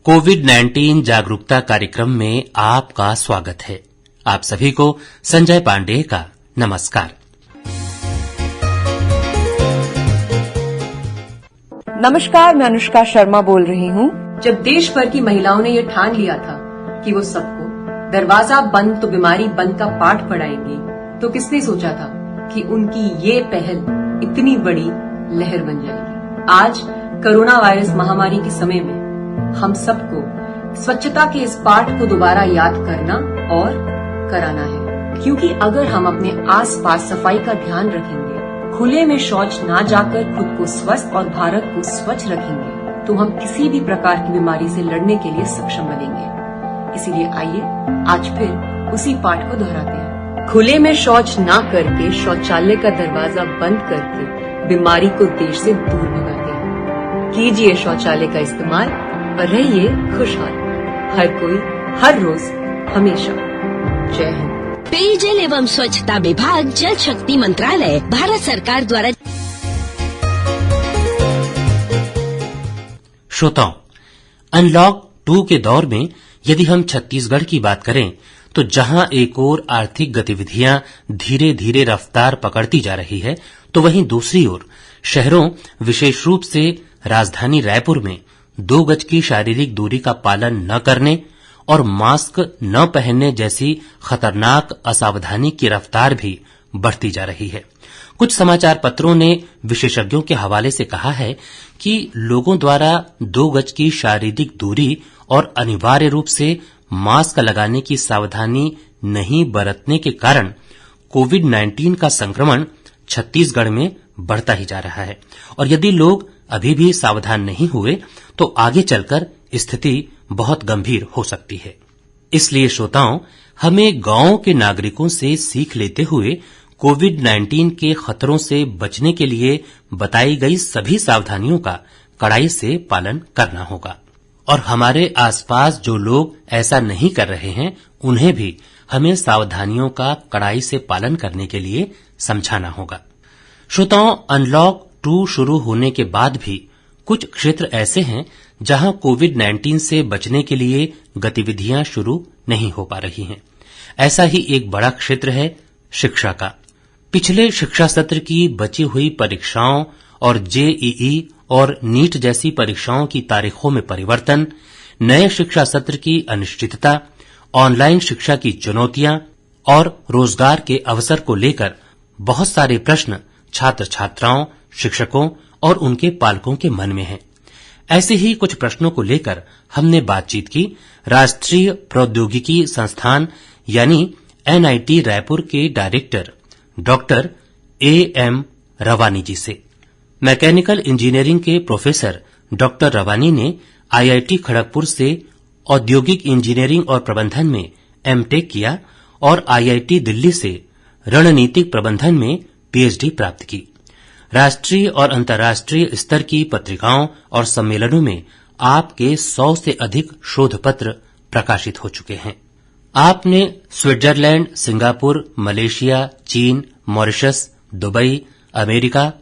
कोविड-19 जागरूकता कार्यक्रम में आपका स्वागत है। आप सभी को संजय पांडे का नमस्कार। नमस्कार, मैं अनुष्का शर्मा बोल रही हूँ। जब देश भर की महिलाओं ने ये ठान लिया था कि वो सबको दरवाजा बंद तो बीमारी बंद का पाठ पढ़ाएंगी, तो किसने सोचा था कि उनकी ये पहल इतनी बड़ी लहर बन जाएगी। आज कोरोना वायरस महामारी के समय में हम सबको स्वच्छता के इस पाठ को दोबारा याद करना और कराना है, क्योंकि अगर हम अपने आसपास सफाई का ध्यान रखेंगे, खुले में शौच ना जाकर खुद को स्वस्थ और भारत को स्वच्छ रखेंगे, तो हम किसी भी प्रकार की बीमारी से लड़ने के लिए सक्षम बनेंगे। इसीलिए आइए आज फिर उसी पाठ को दोहराते हैं। खुले में शौच ना करके, शौचालय का दरवाजा बंद करके बीमारी को देश से दूर भगाते हैं। कीजिए शौचालय का इस्तेमाल और रहिए खुशहाल। हर कोई, हर रोज, हमेशा। जय हिंद। पेयजल एवं स्वच्छता विभाग, जल शक्ति मंत्रालय, भारत सरकार द्वारा। श्रोताओं, अनलॉक 2 के दौर में यदि हम छत्तीसगढ़ की बात करें तो जहां एक ओर आर्थिक गतिविधियां धीरे धीरे रफ्तार पकड़ती जा रही है, तो वहीं दूसरी ओर शहरों, विशेष रूप से राजधानी रायपुर में 2 गज की शारीरिक दूरी का पालन न करने और मास्क न पहनने जैसी खतरनाक असावधानी की रफ्तार भी बढ़ती जा रही है। कुछ समाचार पत्रों ने विशेषज्ञों के हवाले से कहा है कि लोगों द्वारा 2 गज की शारीरिक दूरी और अनिवार्य रूप से मास्क लगाने की सावधानी नहीं बरतने के कारण कोविड-19 का संक्रमण छत्तीसगढ़ में बढ़ता ही जा रहा है और यदि लोग अभी भी सावधान नहीं हुए तो आगे चलकर स्थिति बहुत गंभीर हो सकती है। इसलिए श्रोताओं, हमें गांवों के नागरिकों से सीख लेते हुए कोविड-19 के खतरों से बचने के लिए बताई गई सभी सावधानियों का कड़ाई से पालन करना होगा और हमारे आसपास जो लोग ऐसा नहीं कर रहे हैं उन्हें भी हमें सावधानियों का कड़ाई से पालन करने के लिए समझाना होगा। श्रोताओं, अनलॉक 2 शुरू होने के बाद भी कुछ क्षेत्र ऐसे हैं जहां कोविड-19 से बचने के लिए गतिविधियां शुरू नहीं हो पा रही हैं। ऐसा ही एक बड़ा क्षेत्र है शिक्षा का। पिछले शिक्षा सत्र की बची हुई परीक्षाओं और जेईई और नीट जैसी परीक्षाओं की तारीखों में परिवर्तन, नए शिक्षा सत्र की अनिश्चितता, ऑनलाइन शिक्षा की चुनौतियां और रोजगार के अवसर को लेकर बहुत सारे प्रश्न छात्र छात्राओं, शिक्षकों और उनके पालकों के मन में हैं। ऐसे ही कुछ प्रश्नों को लेकर हमने बातचीत की राष्ट्रीय प्रौद्योगिकी संस्थान यानी एनआईटी रायपुर के डायरेक्टर डॉक्टर एएम रवानी जी से। मैकेनिकल इंजीनियरिंग के प्रोफेसर डॉक्टर रवानी ने आईआईटी खड़गपुर से औद्योगिक इंजीनियरिंग और प्रबंधन में एमटेक किया और आईआईटी दिल्ली से रणनीतिक प्रबंधन में पीएचडी प्राप्त की। राष्ट्रीय और अंतर्राष्ट्रीय स्तर की पत्रिकाओं और सम्मेलनों में आपके 100 से अधिक शोध पत्र प्रकाशित हो चुके हैं। आपने स्विट्जरलैंड, सिंगापुर, मलेशिया, चीन, Mauritius, Dubai, America,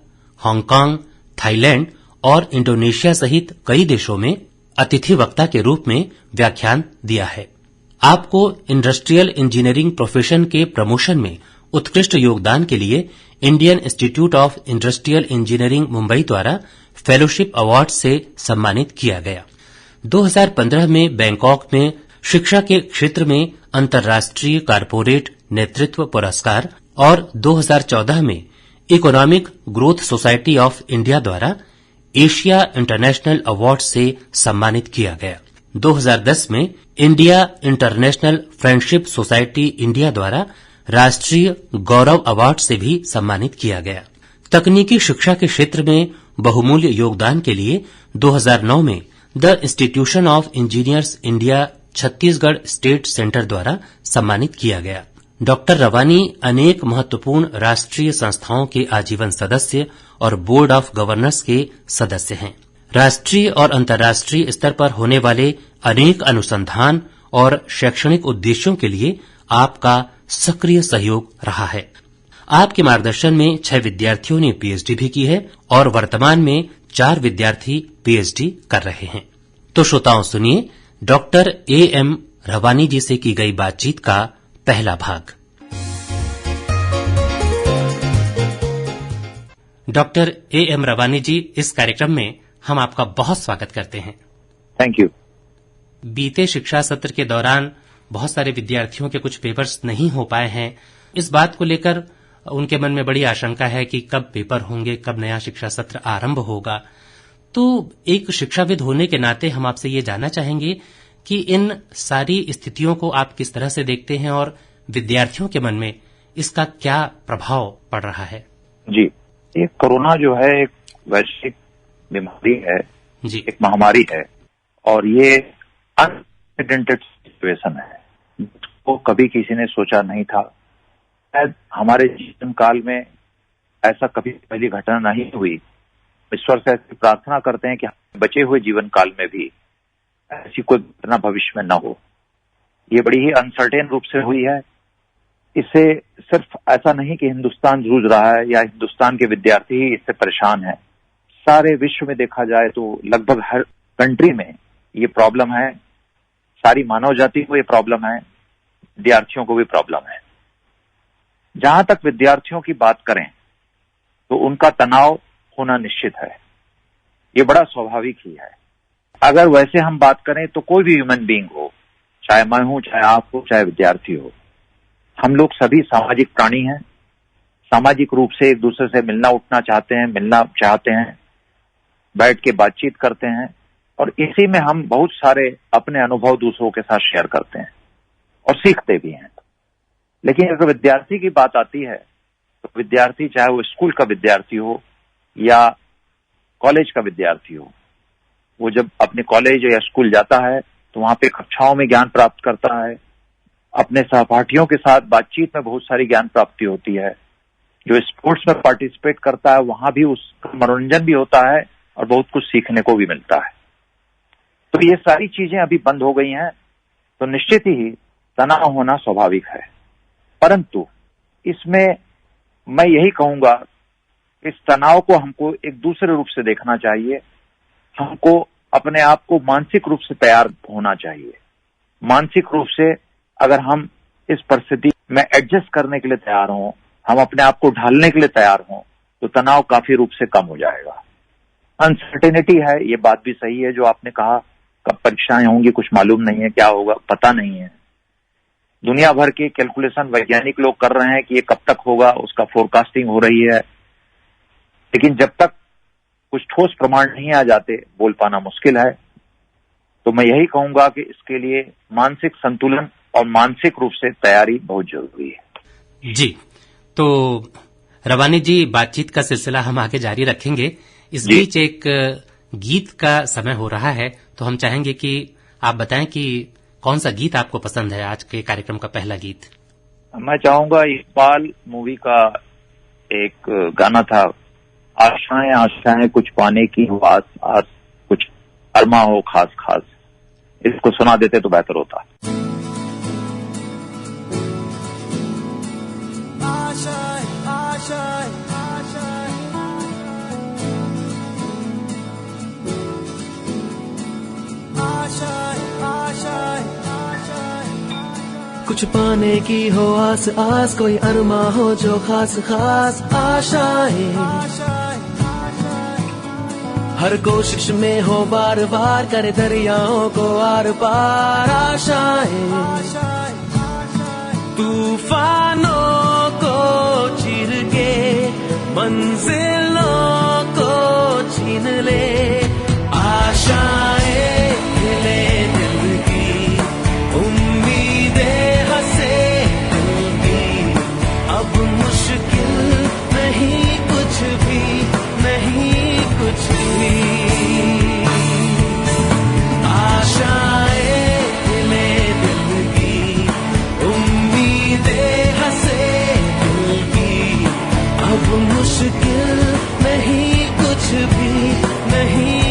Hong Kong, Thailand और इंडोनेशिया सहित कई देशों में अतिथि वक्ता के रूप में व्याख्यान दिया है। आपको इंडस्ट्रियल इंजीनियरिंग प्रोफेशन के प्रमोशन में उत्कृष्ट योगदान के लिए Indian institute of industrial engineering Mumbai द्वारा फेलोशिप अवार्ड से सम्मानित किया गया। 2015 में बैंकॉक में शिक्षा के क्षेत्र में अंतर्राष्ट्रीय कारपोरेट नेतृत्व पुरस्कार और 2014 में economic growth society of India द्वारा एशिया इंटरनेशनल अवार्ड से सम्मानित किया गया। 2010 में India international friendship society India द्वारा राष्ट्रीय गौरव अवार्ड से भी सम्मानित किया गया। तकनीकी शिक्षा के क्षेत्र में बहुमूल्य योगदान के लिए 2009 में the institution of engineers India Chhattisgarh state centre द्वारा सम्मानित किया गया। डॉक्टर रवानी अनेक महत्वपूर्ण राष्ट्रीय संस्थाओं के आजीवन सदस्य और बोर्ड ऑफ गवर्नर्स के सदस्य हैं। राष्ट्रीय और अंतर्राष्ट्रीय स्तर पर होने वाले अनेक अनुसंधान और शैक्षणिक उद्देश्यों के लिए आपका सक्रिय सहयोग रहा है। आपके मार्गदर्शन में 6 विद्यार्थियों ने पीएचडी भी की है और वर्तमान में 4 विद्यार्थी पीएचडी कर रहे हैं। तो श्रोताओं सुनिए डॉक्टर A.M. रवानी जी से की गई बातचीत का पहला भाग। Doctor A.M. रवानी जी, इस कार्यक्रम में हम आपका बहुत स्वागत करते हैं। Thank you. बीते शिक्षा सत्र के दौरान बहुत सारे विद्यार्थियों के कुछ पेपर्स नहीं हो पाए हैं। इस बात को लेकर उनके मन में बड़ी आशंका है कि कब पेपर होंगे, कब नया शिक्षा सत्र आरंभ होगा। तो एक शिक्षाविद होने के नाते हम आपसे ये जानना चाहेंगे कि इन सारी स्थितियों को आप किस तरह से देखते हैं और विद्यार्थियों के मन में इसका क्या प्रभाव पड़ रहा है? जी, ये कोरोना जो है एक वैश्विक बीमारी है जी, एक महामारी है और ये अनप्रेसिडेंटेड सिचुएशन है, जिसको कभी किसी ने सोचा नहीं था। शायद हमारे जीवन काल में ऐसा कभी पहली घटना नहीं हुई। ईश्वर से ऐसी प्रार्थना करते हैं कि बचे हुए जीवन काल में भी ऐसी कोई घटना भविष्य में न हो। ये बड़ी ही अनसर्टेन रूप से हुई है। इससे सिर्फ ऐसा नहीं कि हिंदुस्तान जूझ रहा है या हिंदुस्तान के विद्यार्थी ही इससे परेशान हैं। सारे विश्व में देखा जाए तो लगभग हर कंट्री में ये प्रॉब्लम है। सारी मानव जाति को ये प्रॉब्लम है, विद्यार्थियों को भी प्रॉब्लम है। जहां तक विद्यार्थियों की बात करें तो उनका तनाव होना निश्चित है। ये बड़ा स्वाभाविक ही है। अगर वैसे हम बात करें तो कोई भी ह्यूमन बीइंग हो, चाहे मैं हूं, चाहे आप हो, चाहे विद्यार्थी हो, हम लोग सभी सामाजिक प्राणी हैं। सामाजिक रूप से एक दूसरे से मिलना उठना चाहते हैं, मिलना चाहते हैं, बैठ के बातचीत करते हैं और इसी में हम बहुत सारे अपने अनुभव दूसरों के साथ शेयर करते हैं और सीखते भी हैं। लेकिन अगर विद्यार्थी की बात आती है तो विद्यार्थी, चाहे वो स्कूल का विद्यार्थी हो या कॉलेज का विद्यार्थी हो, वो जब अपने कॉलेज या स्कूल जाता है तो वहां पे कक्षाओं में ज्ञान प्राप्त करता है। अपने सहपाठियों के साथ बातचीत में बहुत सारी ज्ञान प्राप्ति होती है। जो स्पोर्ट्स में पार्टिसिपेट करता है वहां भी उसका मनोरंजन भी होता है और बहुत कुछ सीखने को भी मिलता है। तो ये सारी चीजें अभी बंद हो गई हैं तो निश्चित ही तनाव होना स्वाभाविक है। परंतु इसमें मैं यही कहूंगा, इस तनाव को हमको एक दूसरे रूप से देखना चाहिए। हमको अपने आप को मानसिक रूप से तैयार होना चाहिए। मानसिक रूप से अगर हम इस परिस्थिति में एडजस्ट करने के लिए तैयार हों, हम अपने आप को ढालने के लिए तैयार हों, तो तनाव काफी रूप से कम हो जाएगा। अनसर्टेनिटी है, ये बात भी सही है जो आपने कहा, कब परीक्षाएं होंगी कुछ मालूम नहीं है, क्या होगा पता नहीं है। दुनिया भर के कैलकुलेशन वैज्ञानिक लोग कर रहे हैं कि ये कब तक होगा, उसका फोरकास्टिंग हो रही है। लेकिन जब तक कुछ ठोस प्रमाण नहीं आ जाते, बोल पाना मुश्किल है। तो मैं यही कहूंगा कि इसके लिए मानसिक संतुलन और मानसिक रूप से तैयारी बहुत जरूरी है। जी, तो रवानी जी, बातचीत का सिलसिला हम आगे जारी रखेंगे। इस बीच एक गीत का समय हो रहा है, तो हम चाहेंगे कि आप बताएं कि कौन सा गीत आपको पसंद है। आज के कार्यक्रम का पहला गीत मैं चाहूंगा इकबाल मूवी का एक गाना था, आशाएं आशाएं कुछ पाने की हो, आस आस कुछ अरमा हो खास खास। इसको सुना देते तो बेहतर होता। आशाएं आशाएं आशाएं आशाएं आशाएं कुछ पाने की हो आस आस, कोई अरमा हो जो खास खास। आशाएं हर कोशिश में हो बार बार, करे दरियाओं को आर पार। आशाएं तूफानों को चीर के मंजिलों को छीन ले। आशाएं ले दिल की, उम्मीदें हंसे दिल की। अब मुश्किल नहीं कुछ भी, नहीं कुछ भी। आशाएं ले दिल की, उम्मीदें हंसे दिल की। अब मुश्किल नहीं कुछ भी, नहीं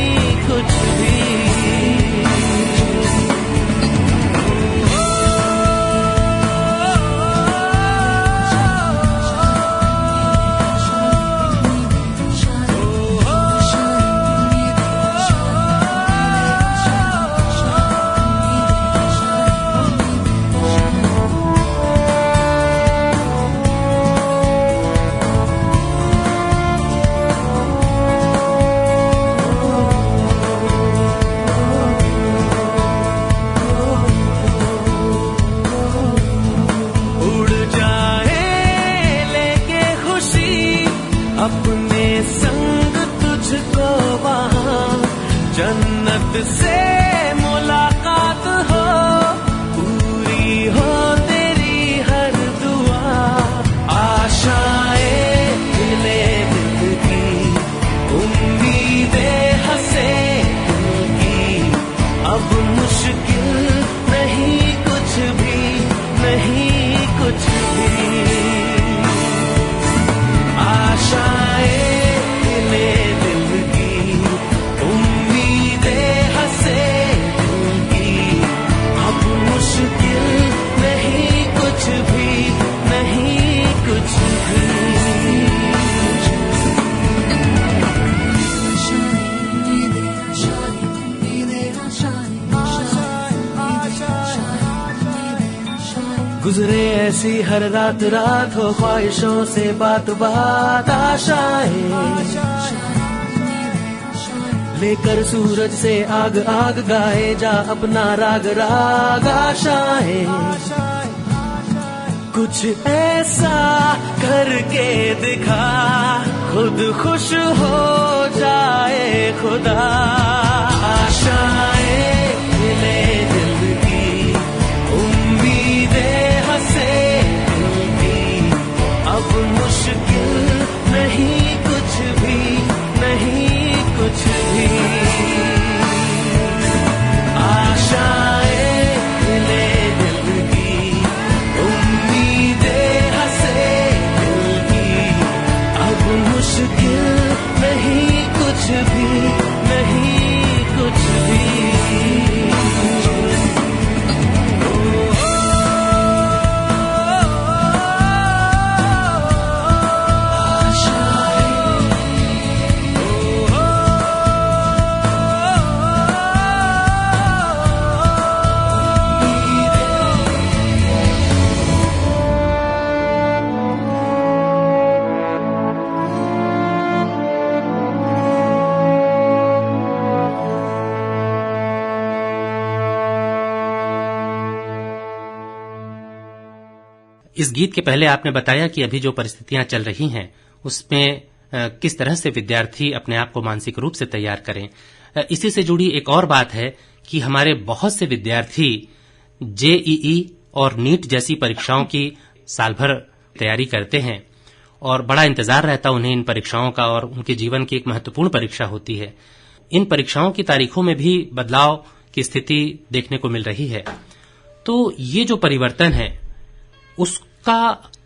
तुझसे मुलाकात हो, पूरी हो तेरी हर दुआ, आशाएं मिले दिल की, उम्मीदें हंसे दिल की, अब मुश्किल नहीं कुछ भी, नहीं कुछ भी, आशाएं मिले दिल की, उम्मीदें हंसे दिल की, अब मुश्किल नहीं कुछ भी, नहीं कुछ भी। गुजरे ऐसी हर रात रात हो, ख्वाहिशों से बात बात, आशाएं लेकर सूरज से आग आग, गाए जा अपना राग राग, आशाएं कुछ ऐसा करके दिखा, खुद खुश हो जाए खुदा, आशाएं मिले दिल की, उम्मीदें हंसे दिल की, अब मुश्किल नहीं कुछ भी, नहीं कुछ भी, आशाएं मिले दिल की, उम्मीदें हंसे दिल की, अब मुश्किल नहीं कुछ भी, नहीं कुछ भी। इस गीत के पहले आपने बताया कि अभी जो परिस्थितियां चल रही हैं उसमें किस तरह से विद्यार्थी अपने आप को मानसिक रूप से तैयार करें। इसी से जुड़ी एक और बात है कि हमारे बहुत से विद्यार्थी जेईई और नीट जैसी परीक्षाओं की साल भर तैयारी करते हैं और बड़ा इंतजार रहता उन्हें इन परीक्षाओं का, और उनके जीवन की एक महत्वपूर्ण परीक्षा होती है। इन परीक्षाओं की तारीखों में भी बदलाव की स्थिति देखने को मिल रही है। तो ये जो परिवर्तन है उसका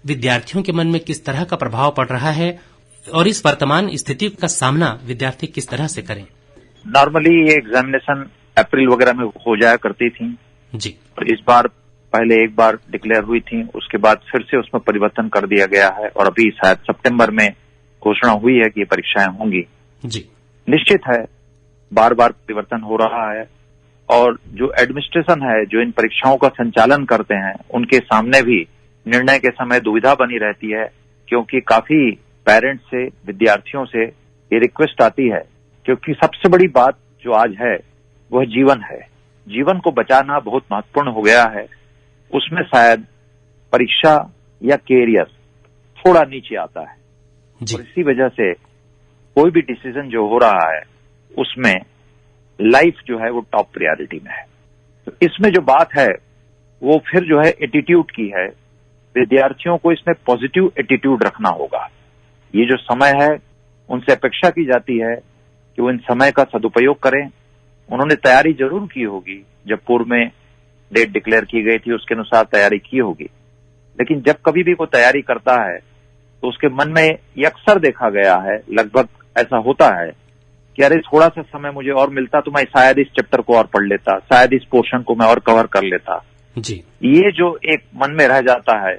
विद्यार्थियों के मन में किस तरह का प्रभाव पड़ रहा है और इस वर्तमान स्थिति का सामना विद्यार्थी किस तरह से करें? नॉर्मली ये एग्जामिनेशन अप्रैल वगैरह में हो जाया करती थी जी, और इस बार पहले एक बार डिक्लेयर हुई थी, उसके बाद फिर से उसमें परिवर्तन कर दिया गया है और अभी शायद सितंबर में घोषणा हुई है कि ये परीक्षाएं होंगी। जी, निश्चित है बार बार परिवर्तन हो रहा है और जो एडमिनिस्ट्रेशन है, जो इन परीक्षाओं का संचालन करते हैं, उनके सामने भी निर्णय के समय दुविधा बनी रहती है, क्योंकि काफी पेरेंट्स से, विद्यार्थियों से ये रिक्वेस्ट आती है, क्योंकि सबसे बड़ी बात जो आज है वह जीवन है। जीवन को बचाना बहुत महत्वपूर्ण हो गया है। उसमें शायद परीक्षा या कैरियर थोड़ा नीचे आता है जी, और इसी वजह से कोई भी डिसीजन जो हो रहा है उसमें लाइफ जो है वो टॉप प्रायोरिटी में है। तो इसमें जो बात है वो फिर जो है एटीट्यूड की है। विद्यार्थियों को इसमें पॉजिटिव एटीट्यूड रखना होगा। ये जो समय है उनसे अपेक्षा की जाती है कि वो इन समय का सदुपयोग करें। उन्होंने तैयारी जरूर की होगी, जब पूर्व में डेट डिक्लेयर की गई थी उसके अनुसार तैयारी की होगी, लेकिन जब कभी भी कोई तैयारी करता है तो उसके मन में ये अक्सर देखा गया है, लगभग ऐसा होता है कि अरे थोड़ा सा समय मुझे और मिलता तो मैं शायद इस चैप्टर को और पढ़ लेता, शायद इस पोर्शन को मैं और कवर कर लेता। जी, ये जो एक मन में रह जाता है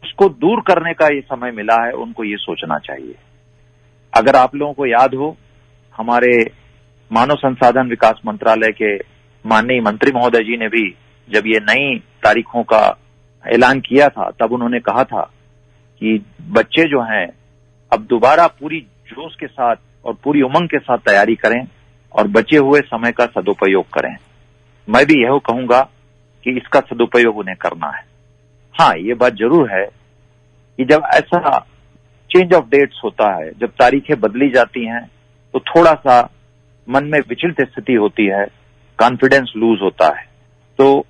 उसको दूर करने का ये समय मिला है, उनको ये सोचना चाहिए। अगर आप लोगों को याद हो, हमारे मानव संसाधन विकास मंत्रालय के माननीय मंत्री महोदय जी ने भी जब ये नई तारीखों का ऐलान किया था तब उन्होंने कहा था कि बच्चे जो हैं अब दोबारा पूरी जोश के साथ और पूरी उमंग के साथ तैयारी करें और बचे हुए समय का सदुपयोग करें। मैं भी यह कहूंगा कि इसका सदुपयोग उन्हें करना है। हाँ, ये बात जरूर है कि जब ऐसा चेंज ऑफ डेट्स होता है, जब तारीखें बदली जाती हैं, तो थोड़ा सा मन में विचलित स्थिति होती है, कॉन्फिडेंस लूज होता है। तो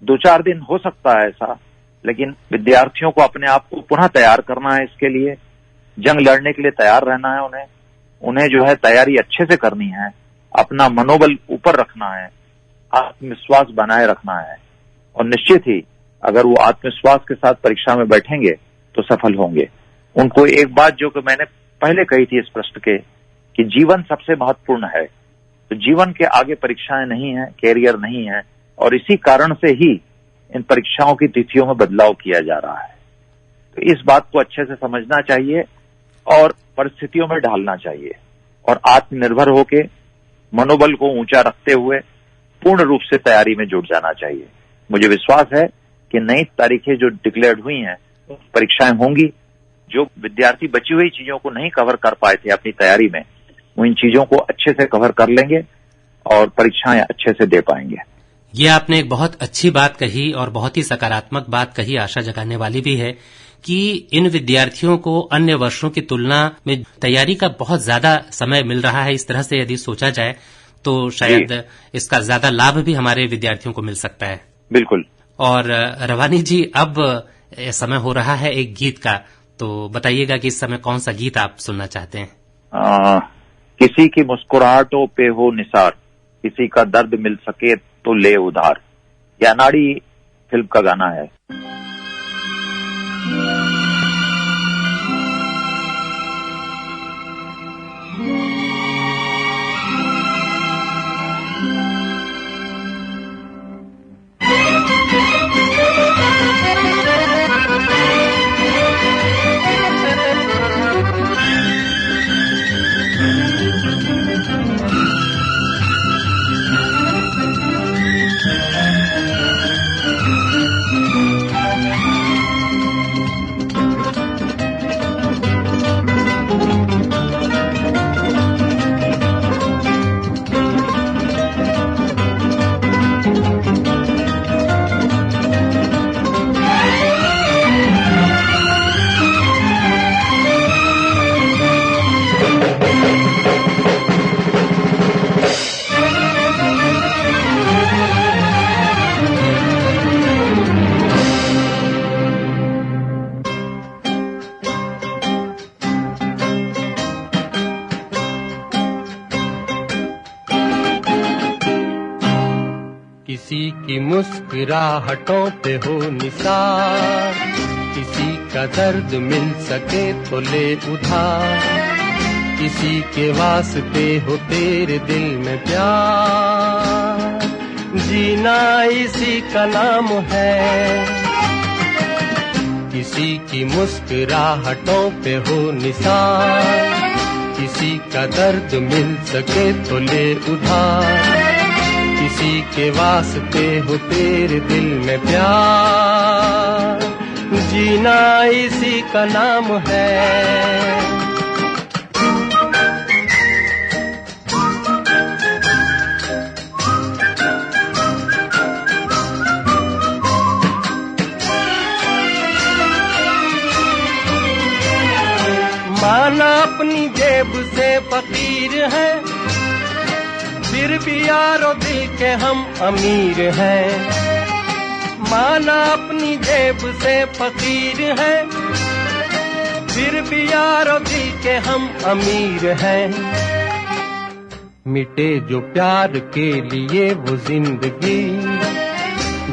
2-4 दिन हो सकता है ऐसा, लेकिन विद्यार्थियों को अपने आप को पुनः तैयार करना है। इसके लिए जंग लड़ने के लिए तैयार रहना है। उन्हें जो है तैयारी अच्छे से करनी है, अपना मनोबल ऊपर रखना है, आत्मविश्वास बनाए रखना है, और निश्चित ही अगर वो आत्मविश्वास के साथ परीक्षा में बैठेंगे तो सफल होंगे। उनको एक बात जो कि मैंने पहले कही थी इस प्रश्न के, कि जीवन सबसे महत्वपूर्ण है, तो जीवन के आगे परीक्षाएं नहीं है, कैरियर नहीं है, और इसी कारण से ही इन परीक्षाओं की तिथियों में बदलाव किया जा रहा है। तो इस बात को अच्छे से समझना चाहिए और परिस्थितियों में ढालना चाहिए, और आत्मनिर्भर होके मनोबल को ऊंचा रखते हुए पूर्ण रूप से तैयारी में जुट जाना चाहिए। मुझे विश्वास है कि नई तारीखें जो डिक्लेयर्ड हुई हैं, परीक्षाएं होंगी। जो विद्यार्थी बची हुई चीजों को नहीं कवर कर पाए थे अपनी तैयारी में, वो इन चीजों को अच्छे से कवर कर लेंगे और परीक्षाएं अच्छे से दे पाएंगे। ये आपने एक बहुत अच्छी बात कही और बहुत ही सकारात्मक बात कही, आशा जगाने वाली भी है कि इन विद्यार्थियों को अन्य वर्षों की तुलना में तैयारी का बहुत ज्यादा समय मिल रहा है। इस तरह से यदि सोचा जाए तो शायद इसका ज्यादा लाभ भी हमारे विद्यार्थियों को मिल सकता है। बिल्कुल। और रवानी जी, अब समय हो रहा है एक गीत का, तो बताइएगा कि इस समय कौन सा गीत आप सुनना चाहते हैं? किसी की मुस्कुराहटों पे हो निसार, किसी का दर्द मिल सके तो ले उधार, या नाड़ी फिल्म का गाना है। किसी की मुस्कुराहटों पे हो निसार, किसी का दर्द मिल सके तो ले उधार, किसी के वास्ते हो तेरे दिल में प्यार, जीना इसी का नाम है। किसी की मुस्कुराहटों पे हो निसार, किसी का दर्द मिल सके तो ले उधार, किसी के वास्ते हो तेरे दिल में प्यार, जीना इसी का नाम है। माना अपनी जेब से फकीर है, फिर भी यारो दिल के हम अमीर हैं। माना अपनी जेब से फकीर है, फिर भी यारो दिल के हम अमीर हैं। मिटे जो प्यार के लिए वो जिंदगी,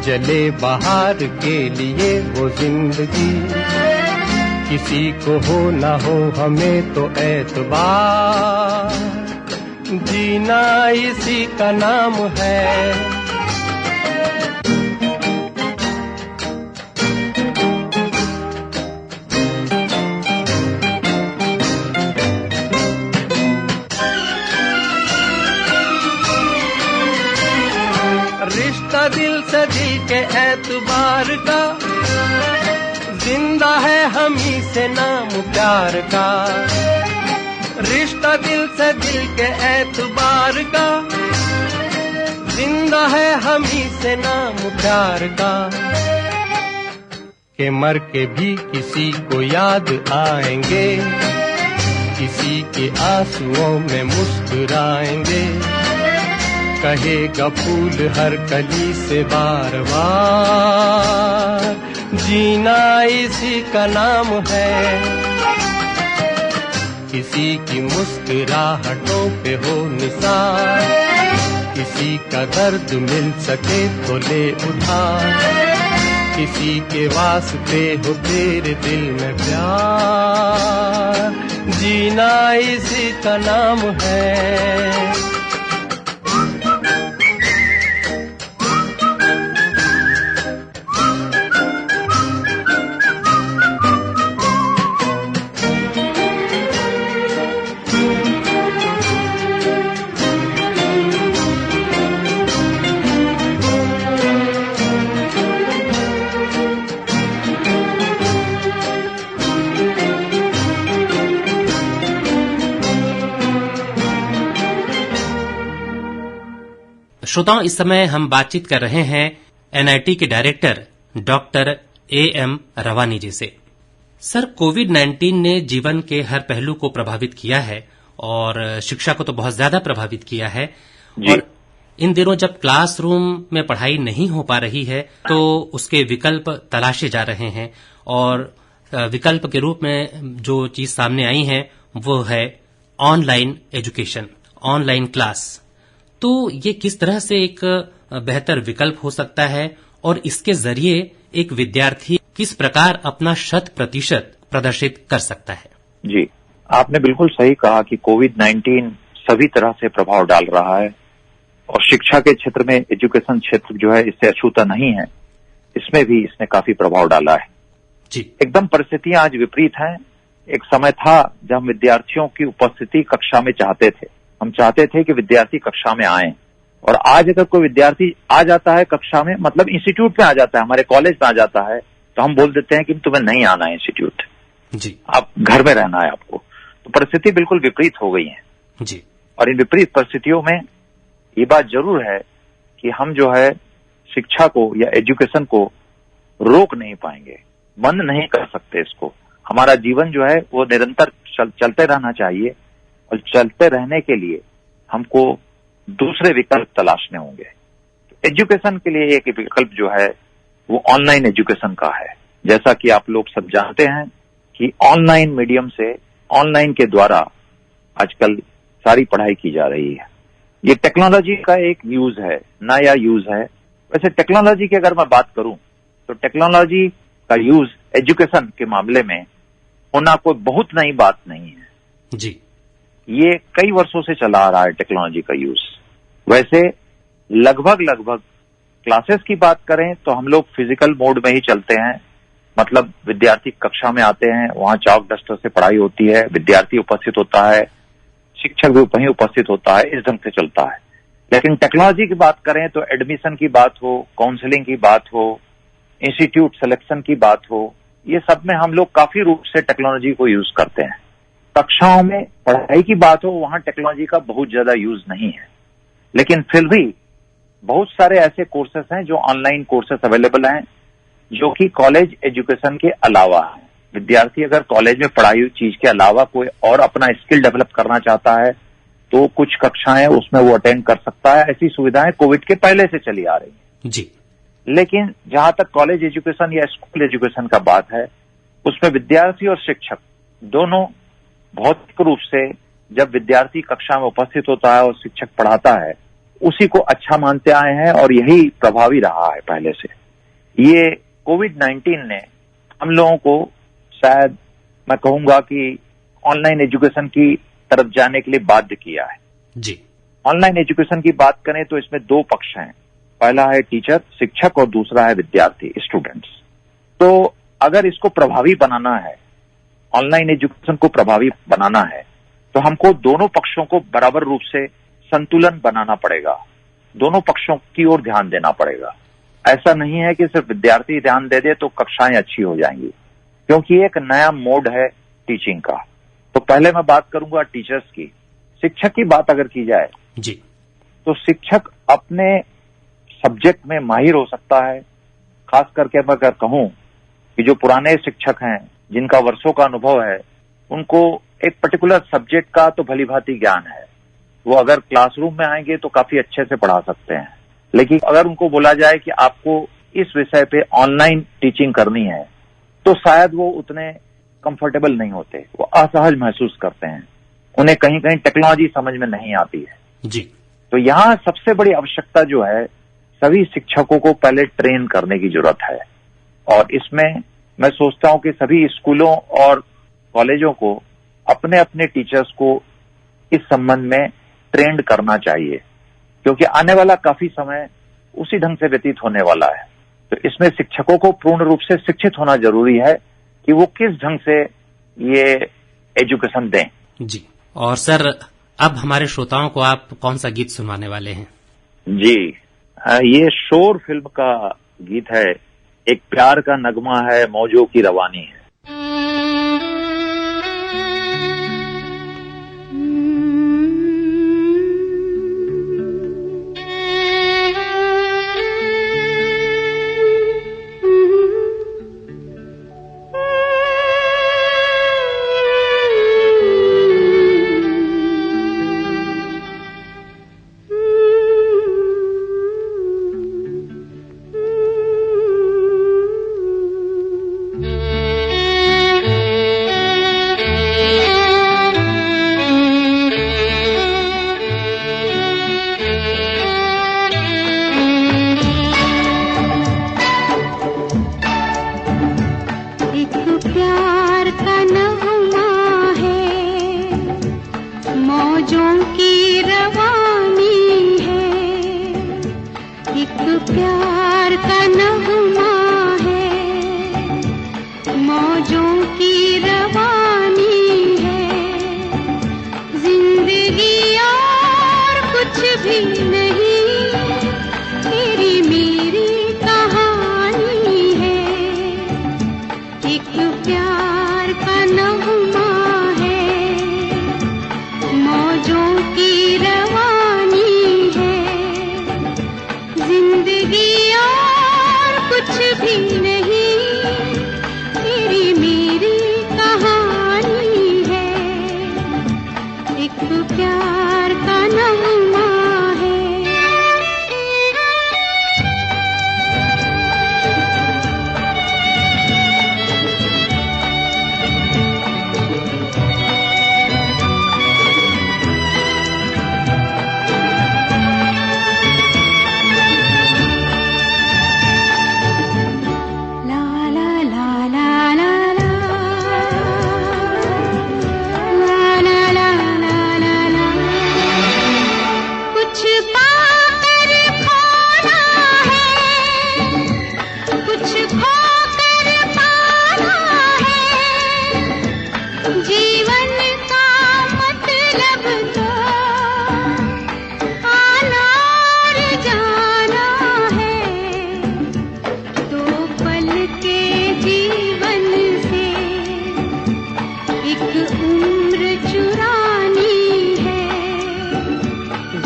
जले बहार के लिए वो जिंदगी, किसी को हो ना हो हमें तो एतबार, जीना इसी का नाम है। रिश्ता दिल से दिल के एतबार का, जिंदा है हम ही से नाम प्यार का। रिश्ता दिल से दिल के एतबार का, जिंदा है हम ही से नाम प्यार का। के मर के भी किसी को याद आएंगे, किसी के आंसुओं में मुस्कुराएंगे, कहेगा फूल हर कली से बार बार, जीना इसी का नाम है। किसी की मुस्कुराहटों पे हो निसार, किसी का दर्द मिल सके तो ले उधार, किसी के वास्ते हो तेरे दिल में प्यार, जीना इसी का नाम है। श्रोताओं, इस समय हम बातचीत कर रहे हैं एनआईटी के डायरेक्टर डॉक्टर एएम रवानी जी से। सर, कोविड-19 ने जीवन के हर पहलू को प्रभावित किया है और शिक्षा को तो बहुत ज्यादा प्रभावित किया है। और इन दिनों जब क्लासरूम में पढ़ाई नहीं हो पा रही है तो उसके विकल्प तलाशे जा रहे हैं और विकल्प के रूप में जो चीज सामने आई है वो है ऑनलाइन एजुकेशन, ऑनलाइन क्लास। तो ये किस तरह से एक बेहतर विकल्प हो सकता है और इसके जरिए एक विद्यार्थी किस प्रकार अपना 100% प्रदर्शित कर सकता है? जी, आपने बिल्कुल सही कहा कि कोविड-19 सभी तरह से प्रभाव डाल रहा है और शिक्षा के क्षेत्र में, एजुकेशन क्षेत्र जो है इससे अछूता नहीं है, इसमें भी इसने काफी प्रभाव डाला है। जी, एकदम परिस्थितियां आज विपरीत हैं। एक समय था जब हम विद्यार्थियों की उपस्थिति कक्षा में चाहते थे, हम चाहते थे कि विद्यार्थी कक्षा में आए, और आज अगर कोई विद्यार्थी आ जाता है कक्षा में, मतलब इंस्टीट्यूट में आ जाता है, हमारे कॉलेज में आ जाता है, तो हम बोल देते हैं कि तुम्हें नहीं आना है इंस्टीट्यूट, जी, आप घर में रहना है आपको। तो परिस्थिति बिल्कुल विपरीत हो गई है जी। और इन विपरीत परिस्थितियों में ये बात जरूर है कि हम जो है शिक्षा को या एजुकेशन को रोक नहीं पाएंगे, बंद नहीं कर सकते इसको। हमारा जीवन जो है वो निरंतर चलते रहना चाहिए और चलते रहने के लिए हमको दूसरे विकल्प तलाशने होंगे। एजुकेशन के लिए एक विकल्प जो है वो ऑनलाइन एजुकेशन का है। जैसा कि आप लोग सब जानते हैं कि ऑनलाइन मीडियम से, ऑनलाइन के द्वारा आजकल सारी पढ़ाई की जा रही है। ये टेक्नोलॉजी का एक यूज है, नया यूज है। वैसे टेक्नोलॉजी की अगर मैं बात करूं तो टेक्नोलॉजी का यूज एजुकेशन के मामले में होना कोई बहुत नई बात नहीं है जी। ये कई वर्षों से चला आ रहा है टेक्नोलॉजी का यूज। वैसे लगभग क्लासेस की बात करें तो हम लोग फिजिकल मोड में ही चलते हैं, मतलब विद्यार्थी कक्षा में आते हैं, वहां चॉक डस्टर से पढ़ाई होती है, विद्यार्थी उपस्थित होता है, शिक्षक भी वहीं उपस्थित होता है, इस ढंग से चलता है। लेकिन टेक्नोलॉजी की बात करें तो एडमिशन की बात हो, काउंसलिंग की बात हो, इंस्टीट्यूट सिलेक्शन की बात हो, ये सब में हम लोग काफी रूप से टेक्नोलॉजी को यूज करते हैं। कक्षाओं में पढ़ाई की बात हो, वहां टेक्नोलॉजी का बहुत ज्यादा यूज नहीं है, लेकिन फिर भी बहुत सारे ऐसे कोर्सेस हैं जो ऑनलाइन कोर्सेस अवेलेबल हैं जो कि कॉलेज एजुकेशन के अलावा है। विद्यार्थी अगर कॉलेज में पढ़ाई हुई चीज के अलावा कोई और अपना स्किल डेवलप करना चाहता है तो कुछ कक्षाएं उसमें वो अटेंड कर सकता है। ऐसी सुविधाएं कोविड के पहले से चली आ रही है जी। लेकिन जहां तक कॉलेज एजुकेशन या स्कूल एजुकेशन का बात है, उसमें विद्यार्थी और शिक्षक दोनों भौतिक रूप से जब विद्यार्थी कक्षा में उपस्थित होता है और शिक्षक पढ़ाता है उसी को अच्छा मानते आए हैं और यही प्रभावी रहा है पहले से। ये कोविड-19 ने हम लोगों को शायद मैं कहूंगा कि ऑनलाइन एजुकेशन की तरफ जाने के लिए बाध्य किया है जी। ऑनलाइन एजुकेशन की बात करें तो इसमें दो पक्ष हैं, पहला है टीचर शिक्षक और दूसरा है विद्यार्थी स्टूडेंट्स। तो अगर इसको प्रभावी बनाना है, ऑनलाइन एजुकेशन को प्रभावी बनाना है, तो हमको दोनों पक्षों को बराबर रूप से संतुलन बनाना पड़ेगा, दोनों पक्षों की ओर ध्यान देना पड़ेगा। ऐसा नहीं है कि सिर्फ विद्यार्थी ध्यान दे दे तो कक्षाएं अच्छी हो जाएंगी, क्योंकि एक नया मोड है टीचिंग का। तो पहले मैं बात करूंगा टीचर्स की। शिक्षक की बात अगर की जाए जी, तो शिक्षक अपने सब्जेक्ट में माहिर हो सकता है। खास करके मैं अगर कहूं कि जो पुराने शिक्षक हैं जिनका वर्षों का अनुभव है, उनको एक पर्टिकुलर सब्जेक्ट का तो भली भांति ज्ञान है, वो अगर क्लासरूम में आएंगे तो काफी अच्छे से पढ़ा सकते हैं, लेकिन अगर उनको बोला जाए कि आपको इस विषय पे ऑनलाइन टीचिंग करनी है तो शायद वो उतने कंफर्टेबल नहीं होते, वो असहज महसूस करते हैं, उन्हें कहीं कहीं टेक्नोलॉजी समझ में नहीं आती है जी। तो यहाँ सबसे बड़ी आवश्यकता जो है, सभी शिक्षकों को पहले ट्रेन करने की जरूरत है। और इसमें मैं सोचता हूं कि सभी स्कूलों और कॉलेजों को अपने अपने टीचर्स को इस संबंध में ट्रेंड करना चाहिए, क्योंकि आने वाला काफी समय उसी ढंग से व्यतीत होने वाला है। तो इसमें शिक्षकों को पूर्ण रूप से शिक्षित होना जरूरी है कि वो किस ढंग से ये एजुकेशन दें। जी। और सर, अब हमारे श्रोताओं को आप कौन सा गीत सुनवाने वाले हैं? जी, ये शोर फिल्म का गीत है, एक प्यार का नगमा है, मौजों की रवानी है।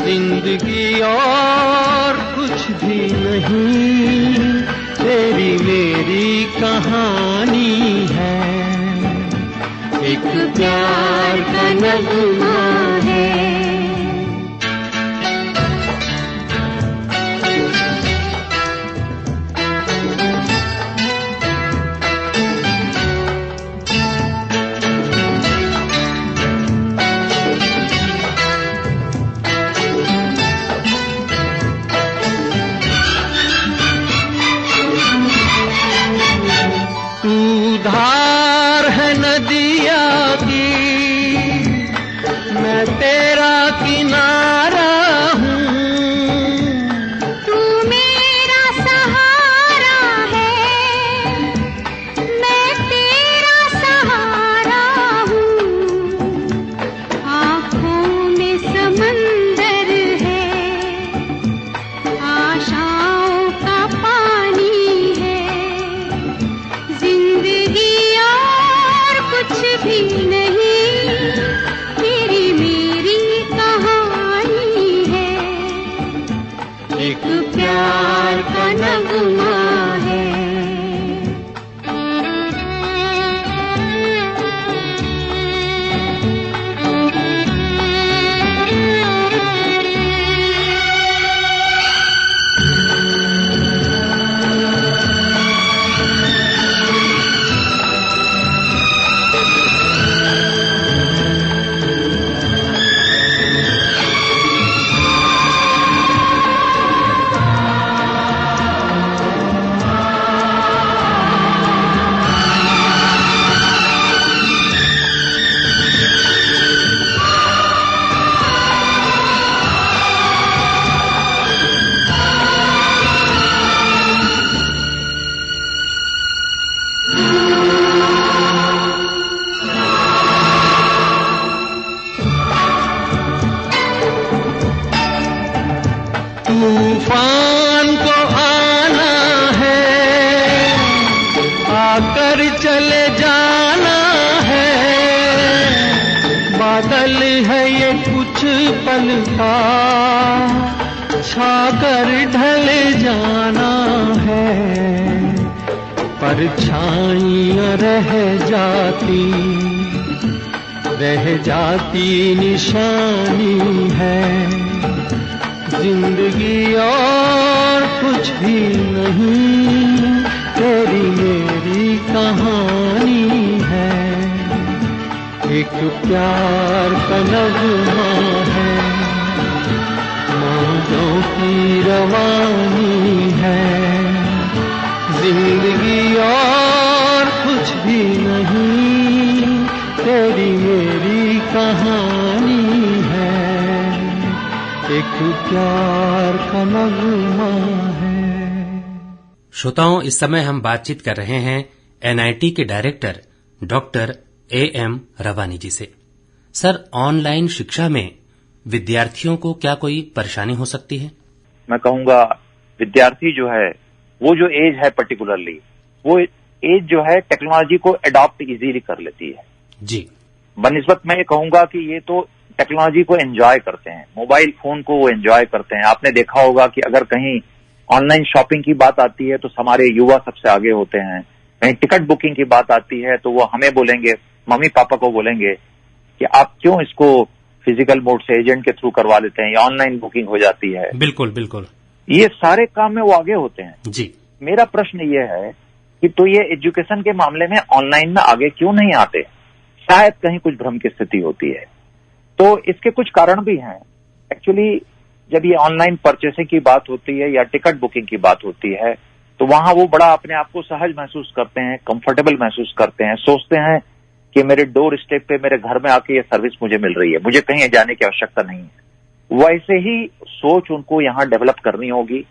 जिंदगी और कुछ भी नहीं, तेरी मेरी कहानी है, एक प्यार का नगमा है। धार है नदिया की, मैं तेरा किनारा हूँ, तू मेरा सहारा है, मैं तेरा सहारा हूँ, आँखों में समंदर है, आशाओं का पानी है, जिंदगी और कुछ भी नहीं, तेरी मेरी कहानी है, एक प्यार का नगमा है। तूफान को आना है, आकर चले जाना है। बादल है ये कुछ पल का, छाकर ढले जाना है। परछाइयां रह जाती निशानी है। जिंदगी और कुछ भी नहीं, तेरी मेरी कहानी है। एक प्यार का नगमा है, मौजों की रवानी है। जिंदगी और कुछ भी नहीं, तेरी मेरी कहानी है। एक प्यार का नगमा है। श्रोताओं, इस समय हम बातचीत कर रहे हैं एनआईटी के डायरेक्टर डॉक्टर एएम रवानी जी से। सर, ऑनलाइन शिक्षा में विद्यार्थियों को क्या कोई परेशानी हो सकती है? मैं कहूँगा विद्यार्थी जो है, वो जो एज है पर्टिकुलरली, वो एज जो है टेक्नोलॉजी को अडॉप्ट इजीली कर लेती है जी। बनिस्बत मैं ये कहूंगा कि ये तो टेक्नोलॉजी को एंजॉय करते हैं, मोबाइल फोन को वो एंजॉय करते हैं। आपने देखा होगा कि अगर कहीं ऑनलाइन शॉपिंग की बात आती है तो हमारे युवा सबसे आगे होते हैं। कहीं टिकट बुकिंग की बात आती है तो वो हमें बोलेंगे, मम्मी पापा को बोलेंगे कि आप क्यों इसको फिजिकल मोड से एजेंट के थ्रू करवा लेते हैं, या ऑनलाइन बुकिंग हो जाती है। बिल्कुल बिल्कुल, ये सारे काम में वो आगे होते हैं जी। मेरा प्रश्न ये है कि तो ये एजुकेशन के मामले में ऑनलाइन में आगे क्यों नहीं आते? शायद कहीं कुछ भ्रम की स्थिति होती है। तो इसके कुछ कारण भी हैं। एक्चुअली जब ये ऑनलाइन परचेसिंग की बात होती है या टिकट बुकिंग की बात होती है तो वहां वो बड़ा अपने आप को सहज महसूस करते हैं, कंफर्टेबल महसूस करते हैं, सोचते हैं कि मेरे डोर स्टेप पे मेरे घर में आके ये सर्विस मुझे मिल रही है, मुझे कहीं जाने की आवश्यकता नहीं है। वैसे ही सोच उनको यहाँ डेवलप करनी होगी,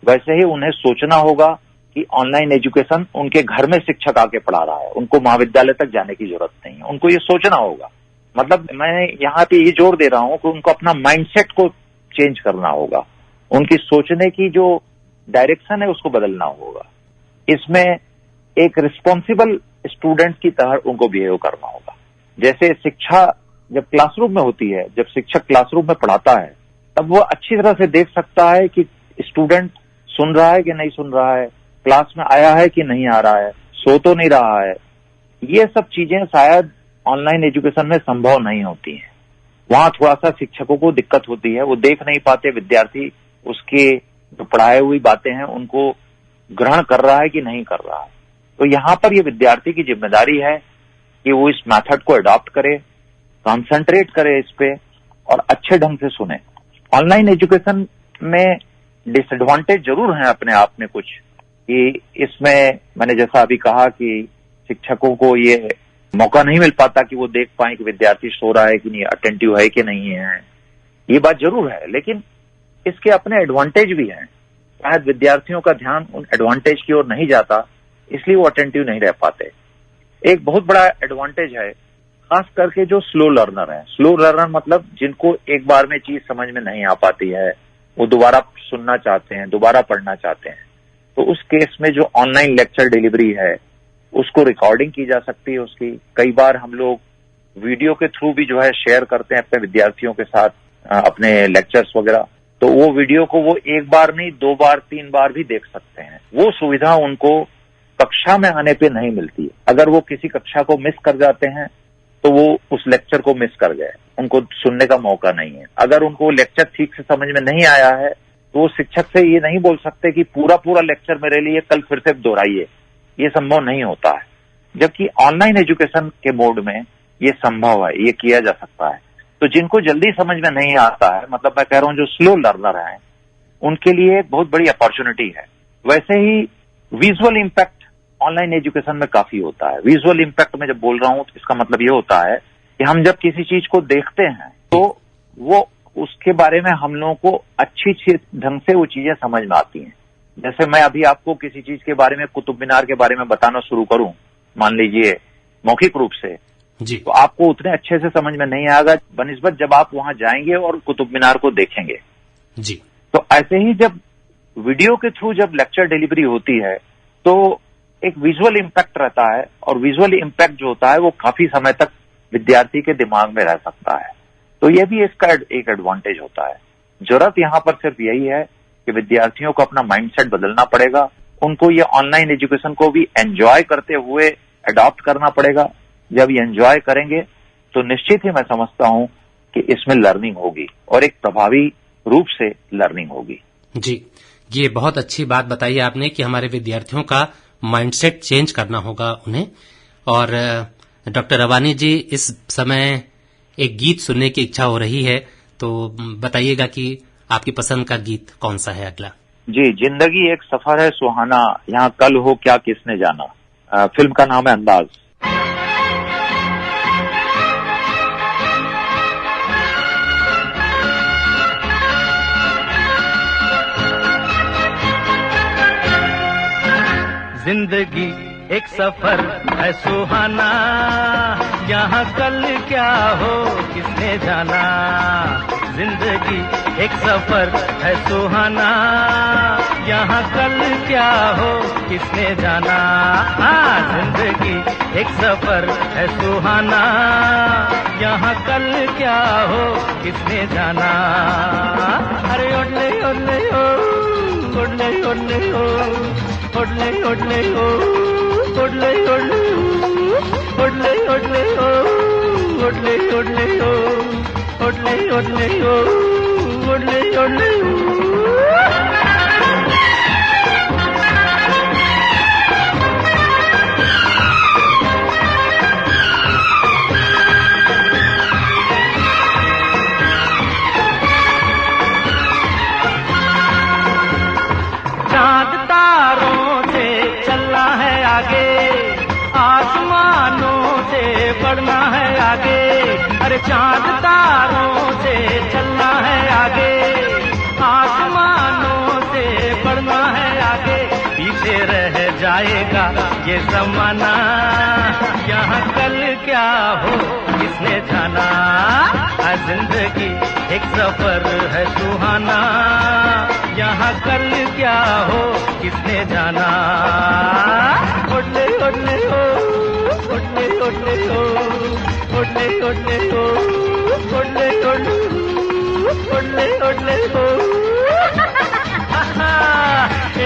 वैसे ही उन्हें सोचना होगा कि ऑनलाइन एजुकेशन उनके घर में शिक्षक आके पढ़ा रहा है, उनको महाविद्यालय तक जाने की जरूरत नहीं है। उनको ये सोचना होगा। मतलब मैं यहाँ पे ये जोर दे रहा हूँ कि उनको अपना माइंडसेट को चेंज करना होगा, उनकी सोचने की जो डायरेक्शन है उसको बदलना होगा। इसमें एक रिस्पॉन्सिबल स्टूडेंट की तरह उनको बिहेव करना होगा। जैसे शिक्षा जब क्लासरूम में होती है, जब शिक्षक क्लासरूम में पढ़ाता है तब वो अच्छी तरह से देख सकता है कि स्टूडेंट सुन रहा है कि नहीं सुन रहा है, क्लास में आया है कि नहीं आ रहा है, सो तो नहीं रहा है। ये सब चीजें शायद ऑनलाइन एजुकेशन में संभव नहीं होती हैं। वहां थोड़ा सा शिक्षकों को दिक्कत होती है, वो देख नहीं पाते विद्यार्थी उसके जो पढ़ाई हुई बातें हैं उनको ग्रहण कर रहा है कि नहीं कर रहा है। तो यहाँ पर ये विद्यार्थी की जिम्मेदारी है कि वो इस मेथड को अडॉप्ट करे, कॉन्सेंट्रेट करे इस पे और अच्छे ढंग से सुने। ऑनलाइन एजुकेशन में डिसएडवांटेज जरूर हैं अपने आप में कुछ, कि इसमें मैंने जैसा अभी कहा कि शिक्षकों को ये मौका नहीं मिल पाता कि वो देख पाए कि विद्यार्थी सो रहा है कि नहीं, अटेंटिव है कि नहीं है। ये बात जरूर है, लेकिन इसके अपने एडवांटेज भी हैं। शायद विद्यार्थियों का ध्यान उन एडवांटेज की ओर नहीं जाता, इसलिए वो अटेंटिव नहीं रह पाते। एक बहुत बड़ा एडवांटेज है खास करके जो स्लो लर्नर है। स्लो लर्नर मतलब जिनको एक बार में चीज समझ में नहीं आ पाती है, वो दोबारा सुनना चाहते हैं, दोबारा पढ़ना चाहते हैं। तो उस केस में जो ऑनलाइन लेक्चर डिलीवरी है उसको रिकॉर्डिंग की जा सकती है उसकी। कई बार हम लोग वीडियो के थ्रू भी जो है शेयर करते हैं अपने विद्यार्थियों के साथ अपने लेक्चर्स वगैरह। तो वो वीडियो को वो एक बार नहीं 2 बार 3 बार भी देख सकते हैं। वो सुविधा उनको कक्षा में आने पे नहीं मिलती। अगर वो किसी कक्षा को मिस कर जाते हैं तो वो उस लेक्चर को मिस कर गए, उनको सुनने का मौका नहीं है। अगर उनको लेक्चर ठीक से समझ में नहीं आया है तो वो शिक्षक से ये नहीं बोल सकते कि पूरा लेक्चर मेरे लिए कल फिर से दोहराइए, ये संभव नहीं होता है। जबकि ऑनलाइन एजुकेशन के मोड में ये संभव है, ये किया जा सकता है। तो जिनको जल्दी समझ में नहीं आता है, मतलब मैं कह रहा हूं जो स्लो लर्नर हैं, उनके लिए एक बहुत बड़ी अपॉर्चुनिटी है। वैसे ही विजुअल इम्पैक्ट ऑनलाइन एजुकेशन में काफी होता है। विजुअल इम्पैक्ट में जब बोल रहा हूं तो इसका मतलब ये होता है कि हम जब किसी चीज को देखते हैं तो वो उसके बारे में हम लोगों को अच्छी ढंग से वो चीजें समझ में आती हैं। जैसे मैं अभी आपको किसी चीज के बारे में, कुतुब मीनार के बारे में बताना शुरू करूं, मान लीजिए मौखिक रूप से जी, तो आपको उतने अच्छे से समझ में नहीं आएगा बनिस्बत जब आप वहां जाएंगे और कुतुब मीनार को देखेंगे। जी, तो ऐसे ही जब वीडियो के थ्रू जब लेक्चर डिलीवरी होती है तो एक विजुअल इम्पैक्ट रहता है, और विजुअल इम्पैक्ट जो होता है वो काफी समय तक विद्यार्थी के दिमाग में रह सकता है। तो ये भी इसका एक एडवांटेज होता है। जरूरत यहाँ पर सिर्फ यही है कि विद्यार्थियों को अपना माइंडसेट बदलना पड़ेगा, उनको ये ऑनलाइन एजुकेशन को भी एंजॉय करते हुए अडॉप्ट करना पड़ेगा। जब ये एंजॉय करेंगे तो निश्चित ही मैं समझता हूं कि इसमें लर्निंग होगी और एक प्रभावी रूप से लर्निंग होगी। जी, ये बहुत अच्छी बात बताई आपने कि हमारे विद्यार्थियों का माइंडसेट चेंज करना होगा उन्हें। और डॉक्टर रवानी जी, इस समय एक गीत सुनने की इच्छा हो रही है, तो बताइएगा कि आपकी पसंद का गीत कौन सा है अगला? जी, जिंदगी एक सफर है सुहाना, यहाँ कल हो क्या किसने जाना। फिल्म का नाम है अंदाज। जिंदगी एक सफर है सुहाना, यहाँ कल क्या हो किसने जाना। जिंदगी एक सफर है सुहाना, यहाँ कल क्या हो किसने जाना। जिंदगी एक सफर है सुहाना, यहाँ कल क्या हो किसने जाना। अरे ओडले ओडले ओ, ओडले ओडले ओ, ओडले ओडले ओ, ओडले ओडले ओ, ओडले ओडले ओ, ओडले ओडले ओ, ओडले ओडले ओ, ओडले ओडले ओ। चांद तारों से चलना है आगे, आसमानों से बढ़ना है आगे। अरे चांद तारों से चलना है आगे, आसमानों से बढ़ना है आगे। पीछे रह जाएगा ये जमाना, यहाँ कल क्या हो किसने जाना। जिंदगी एक सफर है सुहाना, यहाँ कल क्या हो किसने जाना। ओडले ओडले ओ, ओडले ओडले ओ, ओडले ओडले ओ, ओडले ओडले ओ, ओडले ओडले ओ,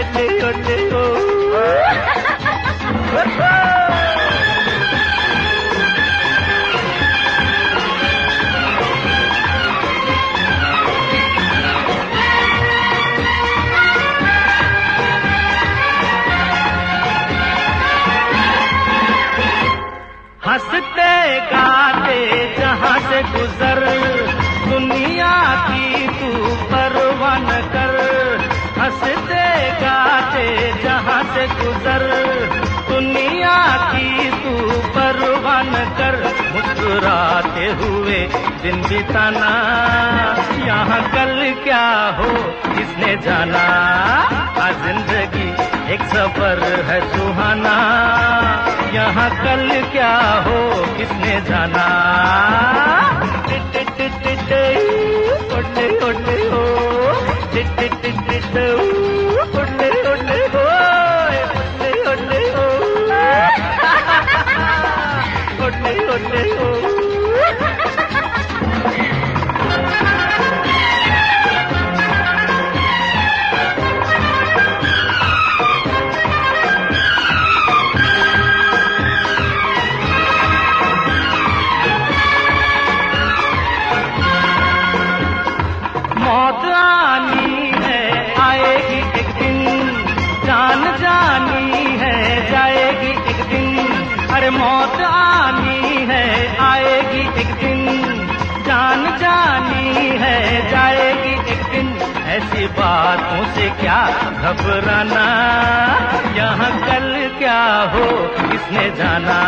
ओडले ओडले ओ। हंसते गाते जहाँ से गुजर, दुनिया की तू परवाह न कर। हंसते गाते जहाँ से गुजर, दुनिया की तू परवाह न कर। मुस्कुराते हुए दिन बिताना, यहाँ कल क्या हो किसने जाना। जिंदगी एक सफर है सुहाना, यहाँ कल क्या हो किसने जाना। ओडले ओडले ओ, ओडले ओडले ओ, ओडले ओडले ओ, ओडले ओडले ओ। मौत आनी है आएगी एक दिन, जान जानी है जाएगी एक दिन। अरे मौत आनी है आएगी एक दिन, जान जानी है जाएगी एक दिन। ऐसी बातों से क्या घबराना, यहाँ कल क्या हो किसने जाना।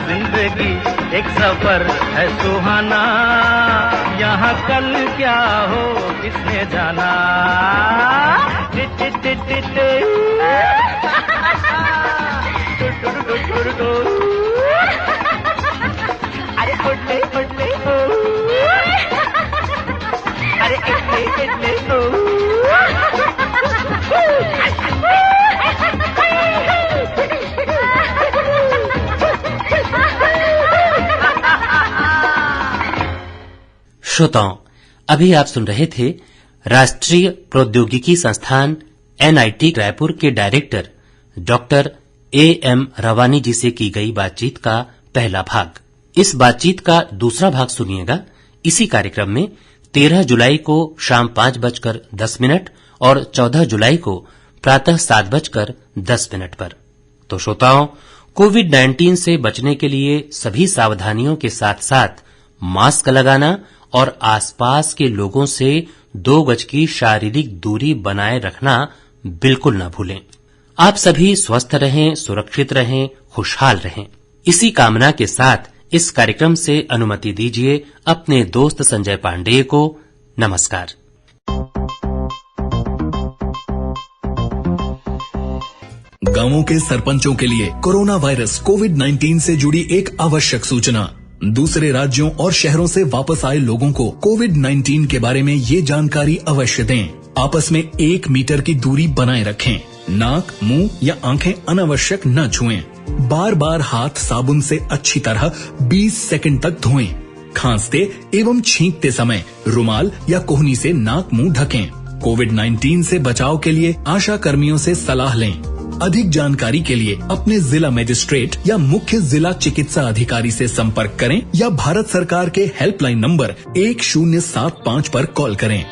जिंदगी एक सफर है सुहाना, यहाँ कल क्या हो किसने जाना। अरे ओडले ओडले ओ, अरे इडले इडले ओ। श्रोताओं, अभी आप सुन रहे थे राष्ट्रीय प्रौद्योगिकी संस्थान NIT रायपुर के डायरेक्टर डॉक्टर AM रवानी जी से की गई बातचीत का पहला भाग। इस बातचीत का दूसरा भाग सुनिएगा इसी कार्यक्रम में 13 जुलाई को शाम 5:10 और 14 जुलाई को प्रातः 7:10 पर। तो श्रोताओं, कोविड-19 से बचने के लिए सभी सावधानियों के साथ साथ मास्क लगाना और आसपास के लोगों से 2 गज की शारीरिक दूरी बनाए रखना बिल्कुल न भूलें। आप सभी स्वस्थ रहें, सुरक्षित रहें, खुशहाल रहें। इसी कामना के साथ इस कार्यक्रम से अनुमति दीजिए अपने दोस्त संजय पांडेय को। नमस्कार। गांवों के सरपंचों के लिए कोरोना वायरस कोविड-19 से जुड़ी एक आवश्यक सूचना। दूसरे राज्यों और शहरों से वापस आए लोगों को कोविड-19 के बारे में ये जानकारी अवश्य दें। आपस में 1 मीटर की दूरी बनाए रखें। नाक, मुंह या आंखें अनावश्यक न छुएं। बार बार हाथ साबुन से अच्छी तरह 20 सेकंड तक धोएं। खांसते एवं छींकते समय रुमाल या कोहनी से नाक मुंह ढकें। कोविड-19 से बचाव के लिए आशा कर्मियों से सलाह लें। अधिक जानकारी के लिए अपने जिला मजिस्ट्रेट या मुख्य जिला चिकित्सा अधिकारी से संपर्क करें या भारत सरकार के हेल्पलाइन नंबर 1075 पर कॉल करें।